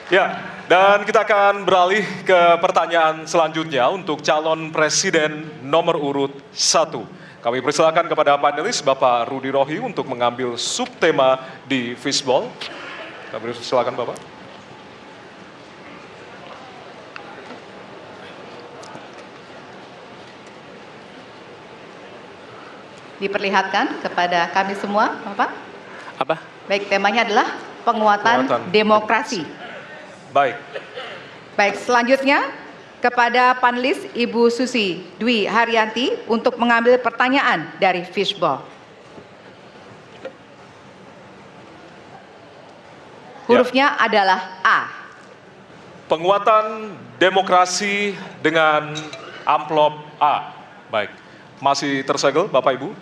Ya, dan kita akan beralih ke pertanyaan selanjutnya untuk calon presiden nomor urut 1. Kami persilakan kepada panelis Bapak Rudi Rohi untuk mengambil subtema di fishball. Kami persilakan Bapak. Diperlihatkan kepada kami semua, Bapak. Apa? Baik, temanya adalah penguatan demokrasi. Baik. Baik, selanjutnya kepada panelis Ibu Susi Dwi Haryanti untuk mengambil pertanyaan dari fishball. Hurufnya adalah A. Penguatan demokrasi dengan amplop A. Baik, masih tersegel Bapak Ibu?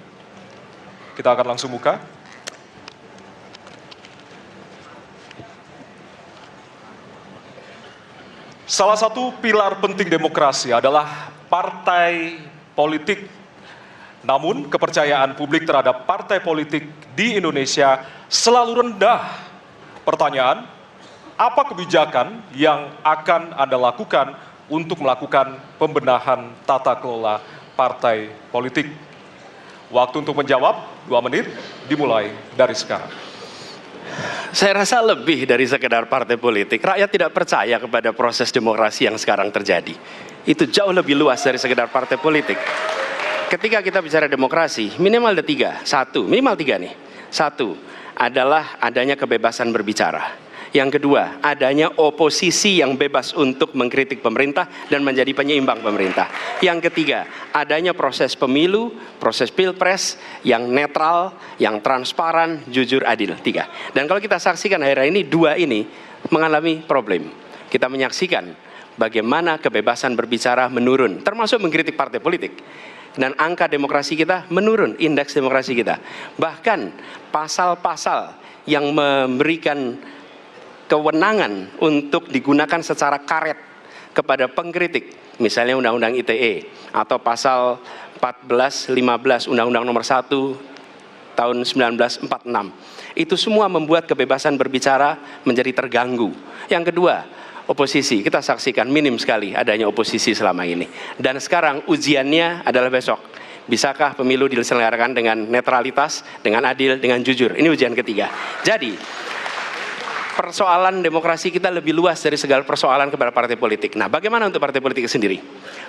Kita akan langsung buka. Salah satu pilar penting demokrasi adalah partai politik. Namun kepercayaan publik terhadap partai politik di Indonesia selalu rendah. Pertanyaan, apa kebijakan yang akan Anda lakukan untuk melakukan pembenahan tata kelola partai politik? Waktu untuk menjawab 2 menit dimulai dari sekarang. Saya rasa lebih dari sekedar partai politik. Rakyat tidak percaya kepada proses demokrasi yang sekarang terjadi. Itu jauh lebih luas dari sekedar partai politik. Ketika kita bicara demokrasi, minimal ada 3. Minimal 3 nih. 1 adalah adanya kebebasan berbicara. Yang kedua, adanya oposisi yang bebas untuk mengkritik pemerintah dan menjadi penyeimbang pemerintah. Yang ketiga, adanya proses pemilu, proses pilpres yang netral, yang transparan, jujur, adil. 3. Dan kalau kita saksikan akhir-akhir ini, 2 ini mengalami problem. Kita menyaksikan bagaimana kebebasan berbicara menurun, termasuk mengkritik partai politik. Dan angka demokrasi kita menurun, indeks demokrasi kita. Bahkan pasal-pasal yang memberikan kewenangan untuk digunakan secara karet kepada pengkritik, misalnya Undang-Undang ITE atau pasal 14, 15 Undang-Undang nomor 1 tahun 1946. Itu semua membuat kebebasan berbicara menjadi terganggu. Yang kedua, oposisi. Kita saksikan minim sekali adanya oposisi selama ini. Dan sekarang ujiannya adalah besok. Bisakah pemilu diselenggarakan dengan netralitas, dengan adil, dengan jujur? Ini ujian ketiga. Jadi persoalan demokrasi kita lebih luas dari segala persoalan kepada partai politik. Nah, bagaimana untuk partai politik sendiri?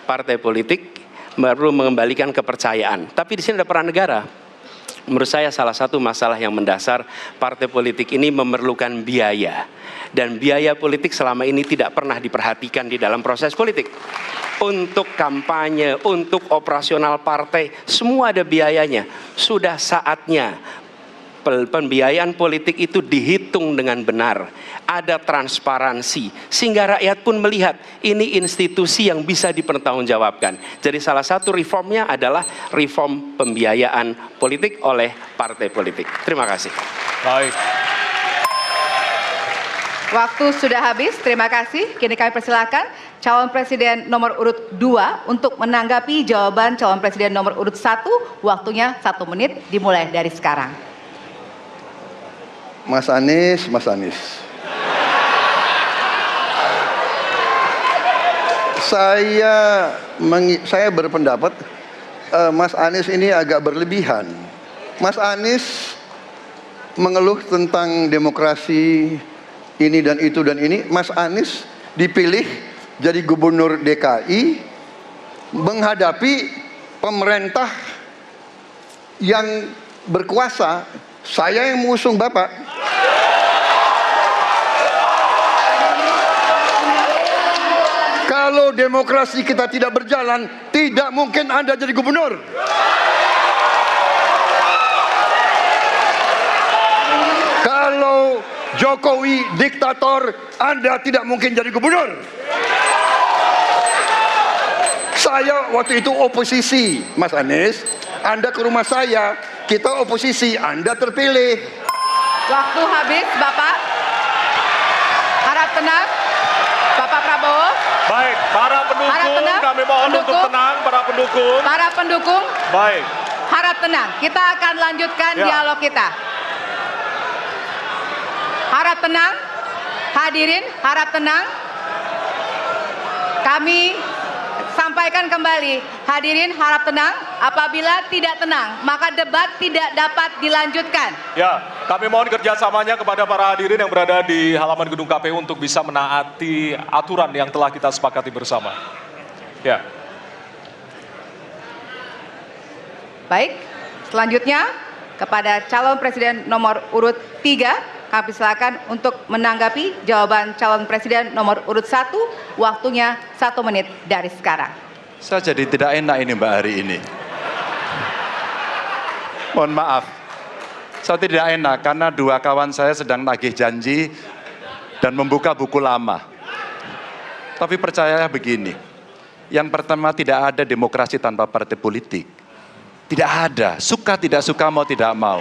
Partai politik baru mengembalikan kepercayaan. Tapi di sini ada peran negara. Menurut saya salah satu masalah yang mendasar, partai politik ini memerlukan biaya. Dan biaya politik selama ini tidak pernah diperhatikan di dalam proses politik. Untuk kampanye, untuk operasional partai, semua ada biayanya. Sudah saatnya pembiayaan politik itu dihitung dengan benar, ada transparansi, sehingga rakyat pun melihat ini institusi yang bisa dipertanggungjawabkan. Jadi salah satu reformnya adalah reform pembiayaan politik oleh partai politik. Terima kasih. Baik. Waktu sudah habis, terima kasih. Kini kami persilakan calon presiden nomor urut 2 untuk menanggapi jawaban calon presiden nomor urut 1. Waktunya 1 menit dimulai dari sekarang. Mas Anies. Saya berpendapat Mas Anies ini agak berlebihan. Mas Anies mengeluh tentang demokrasi ini dan itu dan ini. Mas Anies dipilih jadi gubernur DKI menghadapi pemerintah yang berkuasa. Saya yang mengusung Bapak. Kalau demokrasi kita tidak berjalan, tidak mungkin Anda jadi gubernur. Kalau Jokowi diktator, Anda tidak mungkin jadi gubernur. Saya waktu itu oposisi, Mas Anies. Anda ke rumah saya, kita oposisi, Anda terpilih. Waktu habis, Bapak. Harap tenang, Bapak Prabowo. Baik, para pendukung, kami mohon untuk tenang, para pendukung. Para pendukung, Baik. harap tenang. Kita akan lanjutkan dialog kita. Harap tenang, Hadirin harap tenang. Kami sampaikan kembali, hadirin harap tenang. Apabila tidak tenang, maka debat tidak dapat dilanjutkan. Ya, kami mohon kerjasamanya kepada para hadirin yang berada di halaman gedung KPU untuk bisa menaati aturan yang telah kita sepakati bersama. Ya. Baik, selanjutnya kepada calon presiden nomor urut 3, kami silakan untuk menanggapi jawaban calon presiden nomor urut 1, waktunya 1 menit dari sekarang. Saya jadi tidak enak ini Mbak hari ini. Mohon maaf, saya tidak enak karena dua kawan saya sedang nagih janji dan membuka buku lama. Tapi percaya begini, yang pertama tidak ada demokrasi tanpa partai politik. Tidak ada, suka tidak suka, mau tidak mau.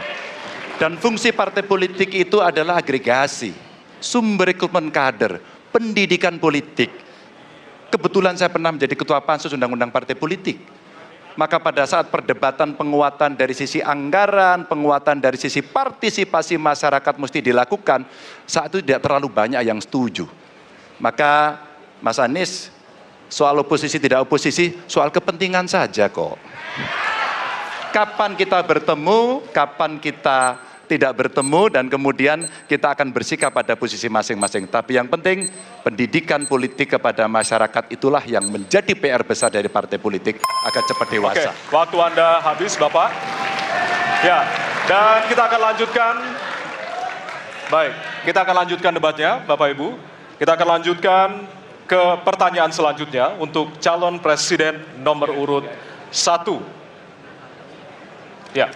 Dan fungsi partai politik itu adalah agregasi, sumber rekrutmen kader, pendidikan politik. Kebetulan saya pernah menjadi ketua pansus undang-undang partai politik. Maka pada saat perdebatan penguatan dari sisi anggaran, penguatan dari sisi partisipasi masyarakat mesti dilakukan, saat itu tidak terlalu banyak yang setuju. Maka Mas Anies, soal oposisi tidak oposisi, soal kepentingan saja kok. Kapan kita bertemu, kapan kita tidak bertemu, dan kemudian kita akan bersikap pada posisi masing-masing. Tapi yang penting, pendidikan politik kepada masyarakat itulah yang menjadi PR besar dari partai politik agar cepat dewasa. Oke, waktu Anda habis, Bapak. Ya, dan kita akan lanjutkan. Baik, kita akan lanjutkan debatnya, Bapak Ibu. Kita akan lanjutkan ke pertanyaan selanjutnya untuk calon presiden nomor urut 1. Ya.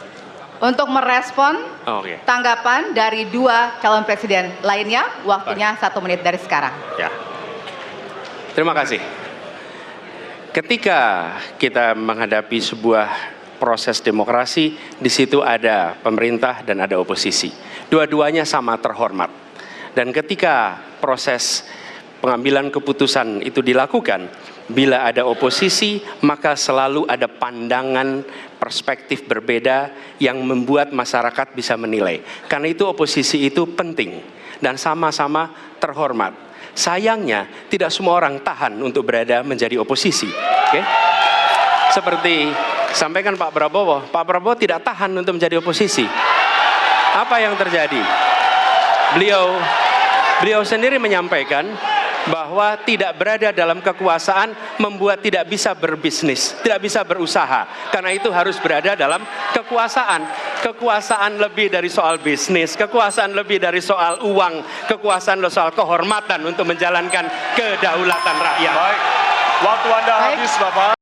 Untuk merespon Oke. tanggapan dari dua calon presiden lainnya, waktunya 1 menit dari sekarang. Ya. Terima kasih. Ketika kita menghadapi sebuah proses demokrasi, di situ ada pemerintah dan ada oposisi. Dua-duanya sama terhormat. Dan ketika proses pengambilan keputusan itu dilakukan, bila ada oposisi, maka selalu ada pandangan perspektif berbeda yang membuat masyarakat bisa menilai. Karena itu oposisi itu penting dan sama-sama terhormat. Sayangnya tidak semua orang tahan untuk berada menjadi oposisi. Oke? Seperti sampaikan Pak Prabowo tidak tahan untuk menjadi oposisi. Apa yang terjadi? Beliau sendiri menyampaikan bahwa tidak berada dalam kekuasaan membuat tidak bisa berbisnis, tidak bisa berusaha. Karena itu harus berada dalam kekuasaan. Kekuasaan lebih dari soal bisnis, kekuasaan lebih dari soal uang, kekuasaan soal kehormatan untuk menjalankan kedaulatan rakyat. Baik, waktu Anda habis, Bapak.